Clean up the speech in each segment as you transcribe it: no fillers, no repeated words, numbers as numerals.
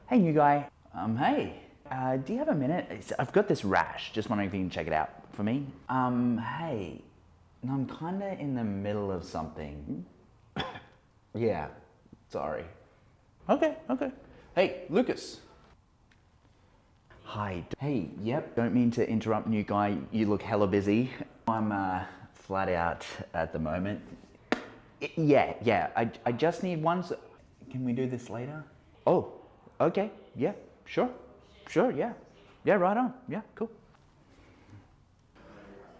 Hey, new guy. Hey. Do you have a minute? I've got this rash. Just wondering if you can check it out for me. Hey. I'm kinda in the middle of something. Yeah. Sorry. Okay. Hey, Lucas. Hi. Hey, yep. Don't mean to interrupt, new guy. You look hella busy. I'm flat out at the moment. Yeah. I just need one. Can we do this later? Oh, okay. Yeah, sure, yeah. Yeah, right on. Yeah, cool.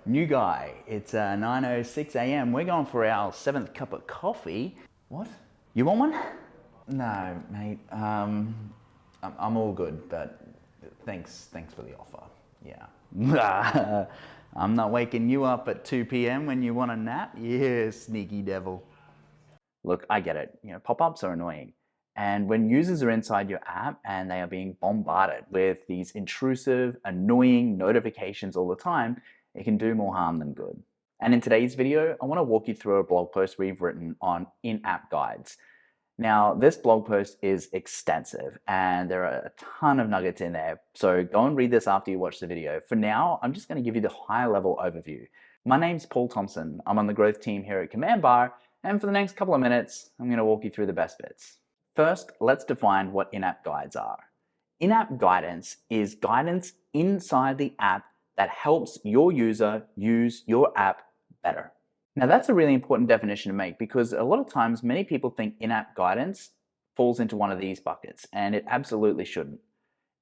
New guy, it's 9:06 a.m. We're going for our 7th cup of coffee. What? You want one? No, mate. I'm all good, but thanks for the offer. Yeah. I'm not waking you up at 2 p.m. when you want a nap. Yeah, sneaky devil. Look, I get it. Pop-ups are annoying. And when users are inside your app and they are being bombarded with these intrusive, annoying notifications all the time, it can do more harm than good. And in today's video, I want to walk you through a blog post we've written on in-app guides. Now, this blog post is extensive and there are a ton of nuggets in there, so go and read this after you watch the video. For now, I'm just going to give you the high-level overview. My name's Paul Thompson. I'm on the growth team here at CommandBar, and for the next couple of minutes, I'm going to walk you through the best bits. First, let's define what in-app guides are. In-app guidance is guidance inside the app that helps your user use your app better. Now that's a really important definition to make because a lot of times many people think in-app guidance falls into one of these buckets, and it absolutely shouldn't.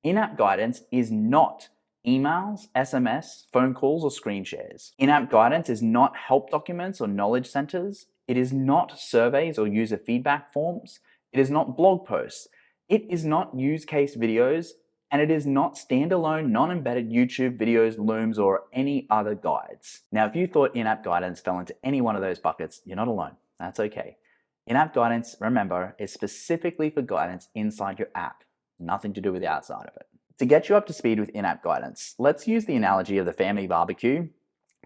In-app guidance is not emails, SMS, phone calls, or screen shares. In-app guidance is not help documents or knowledge centers. It is not surveys or user feedback forms. It is not blog posts. It is not use case videos, and it is not standalone, non-embedded YouTube videos, looms, or any other guides. Now, if you thought in-app guidance fell into any one of those buckets, you're not alone. That's okay. In-app guidance, remember, is specifically for guidance inside your app, nothing to do with the outside of it. To get you up to speed with in-app guidance, let's use the analogy of the family barbecue,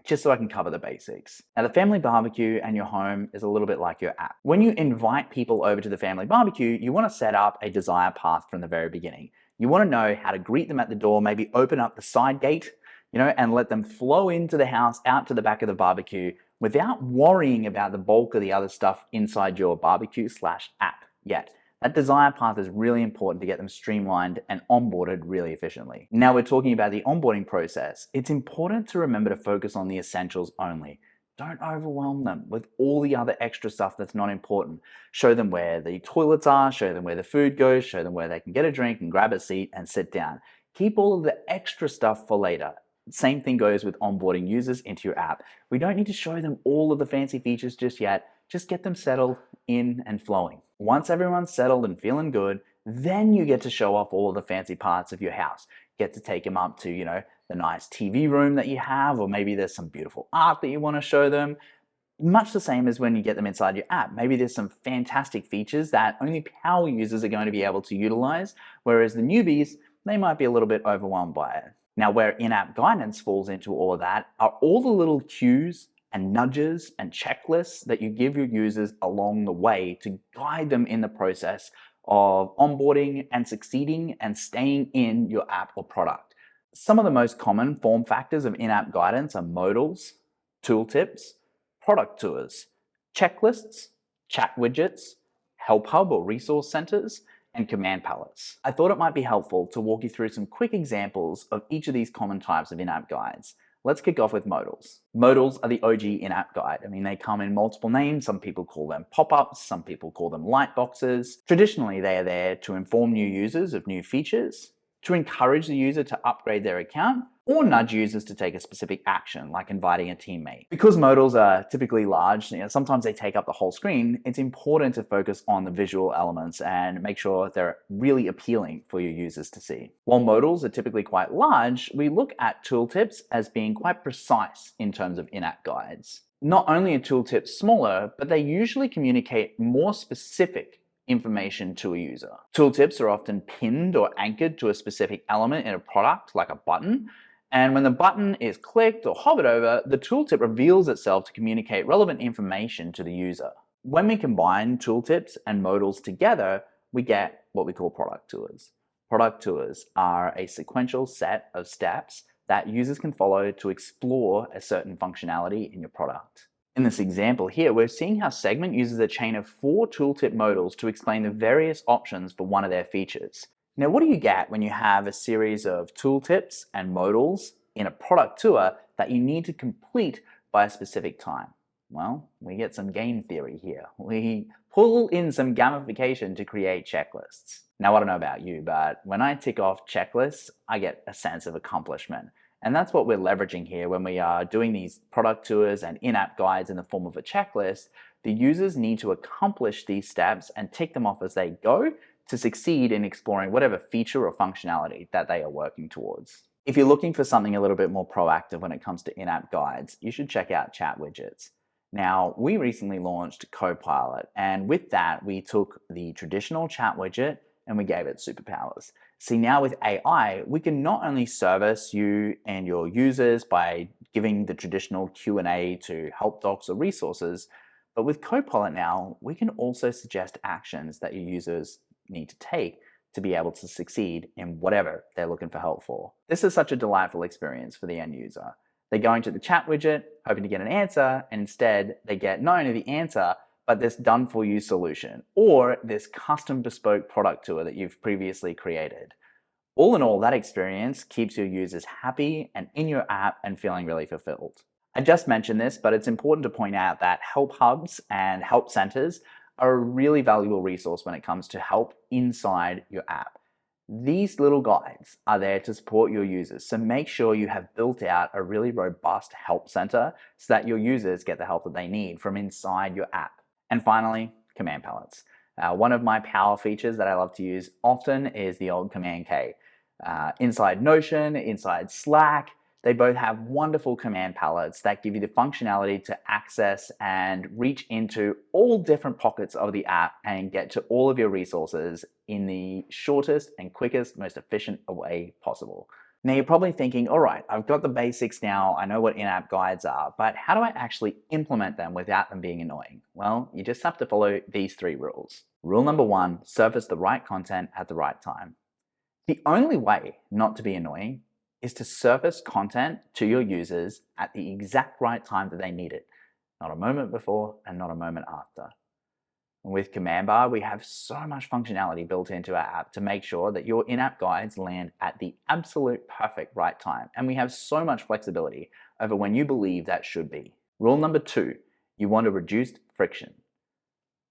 just so I can cover the basics. Now, the family barbecue and your home is a little bit like your app. When you invite people over to the family barbecue, you want to set up a desired path from the very beginning. You want to know how to greet them at the door, maybe open up the side gate, and let them flow into the house, out to the back of the barbecue without worrying about the bulk of the other stuff inside your barbecue/app yet. That desire path is really important to get them streamlined and onboarded really efficiently. Now we're talking about the onboarding process. It's important to remember to focus on the essentials only. Don't overwhelm them with all the other extra stuff that's not important. Show them where the toilets are, show them where the food goes, show them where they can get a drink and grab a seat and sit down. Keep all of the extra stuff for later. Same thing goes with onboarding users into your app. We don't need to show them all of the fancy features just yet. Just get them settled in and flowing. Once everyone's settled and feeling good, then you get to show off all of the fancy parts of your house. Get to take them up to, the nice TV room that you have, or maybe there's some beautiful art that you want to show them. Much the same as when you get them inside your app. Maybe there's some fantastic features that only power users are going to be able to utilize, whereas the newbies, they might be a little bit overwhelmed by it. Now, where in-app guidance falls into all of that are all the little cues and nudges and checklists that you give your users along the way to guide them in the process of onboarding and succeeding and staying in your app or product. Some of the most common form factors of in-app guidance are modals, tooltips, product tours, checklists, chat widgets, help hub or resource centers, and command palettes. I thought it might be helpful to walk you through some quick examples of each of these common types of in-app guides. Let's kick off with modals. Modals are the OG in-app guide. They come in multiple names. Some people call them pop-ups, some people call them light boxes. Traditionally, they are there to inform new users of new features, to encourage the user to upgrade their account, or nudge users to take a specific action, like inviting a teammate. Because modals are typically large, sometimes they take up the whole screen, it's important to focus on the visual elements and make sure they're really appealing for your users to see. While modals are typically quite large, we look at tooltips as being quite precise in terms of in-app guides. Not only are tooltips smaller, but they usually communicate more specific information to a user. Tooltips are often pinned or anchored to a specific element in a product, like a button, and when the button is clicked or hovered over, the tooltip reveals itself to communicate relevant information to the user. When we combine tooltips and modals together, we get what we call product tours. Product tours are a sequential set of steps that users can follow to explore a certain functionality in your product. In this example here, we're seeing how Segment uses a chain of 4 tooltip modals to explain the various options for one of their features. Now, what do you get when you have a series of tooltips and modals in a product tour that you need to complete by a specific time? Well, we get some game theory here. We pull in some gamification to create checklists. Now, I don't know about you, but when I tick off checklists, I get a sense of accomplishment. And that's what we're leveraging here when we are doing these product tours and in-app guides in the form of a checklist. The users need to accomplish these steps and tick them off as they go to succeed in exploring whatever feature or functionality that they are working towards. If you're looking for something a little bit more proactive when it comes to in-app guides, you should check out chat widgets. Now, we recently launched Copilot, and with that, we took the traditional chat widget and we gave it superpowers. See, now with AI, we can not only service you and your users by giving the traditional Q&A to help docs or resources, but with Copilot now, we can also suggest actions that your users need to take to be able to succeed in whatever they're looking for help for. This is such a delightful experience for the end user. They're going to the chat widget, hoping to get an answer, and instead they get not only the answer, but this done-for-you solution, or this custom bespoke product tour that you've previously created. All in all, that experience keeps your users happy and in your app and feeling really fulfilled. I just mentioned this, but it's important to point out that help hubs and help centers are a really valuable resource when it comes to help inside your app. These little guides are there to support your users, so make sure you have built out a really robust help center so that your users get the help that they need from inside your app. And finally, command palettes. One of my power features that I love to use often is the old Command K. Inside Notion, inside Slack, they both have wonderful command palettes that give you the functionality to access and reach into all different pockets of the app and get to all of your resources in the shortest and quickest, most efficient way possible. Now you're probably thinking, all right, I've got the basics now, I know what in-app guides are, but how do I actually implement them without them being annoying? Well, you just have to follow these 3 rules. Rule number 1, surface the right content at the right time. The only way not to be annoying is to surface content to your users at the exact right time that they need it, not a moment before and not a moment after. And with CommandBar, we have so much functionality built into our app to make sure that your in-app guides land at the absolute perfect right time. And we have so much flexibility over when you believe that should be. Rule number 2, you want to reduce friction.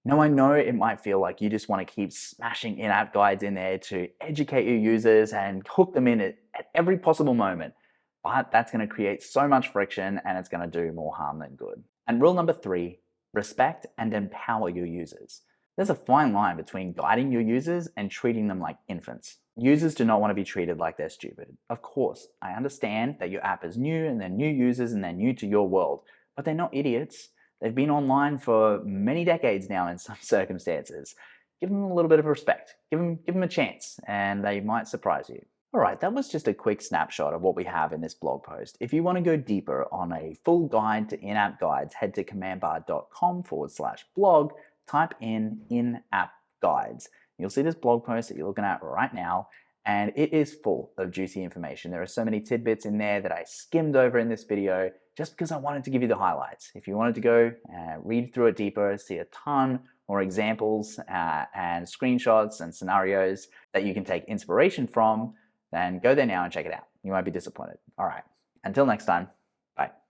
Now, I know it might feel like you just want to keep smashing in-app guides in there to educate your users and hook them in at every possible moment, but that's going to create so much friction and it's going to do more harm than good. And rule number 3, respect and empower your users. There's a fine line between guiding your users and treating them like infants. Users do not want to be treated like they're stupid. Of course, I understand that your app is new and they're new users and they're new to your world, but they're not idiots. They've been online for many decades now in some circumstances. Give them a little bit of respect. Give them a chance and they might surprise you. All right, that was just a quick snapshot of what we have in this blog post. If you want to go deeper on a full guide to in-app guides, head to commandbar.com/blog, type in-app guides. You'll see this blog post that you're looking at right now, and it is full of juicy information. There are so many tidbits in there that I skimmed over in this video just because I wanted to give you the highlights. If you wanted to go read through it deeper, see a ton more examples and screenshots and scenarios that you can take inspiration from, then go there now and check it out. You won't be disappointed. All right, until next time.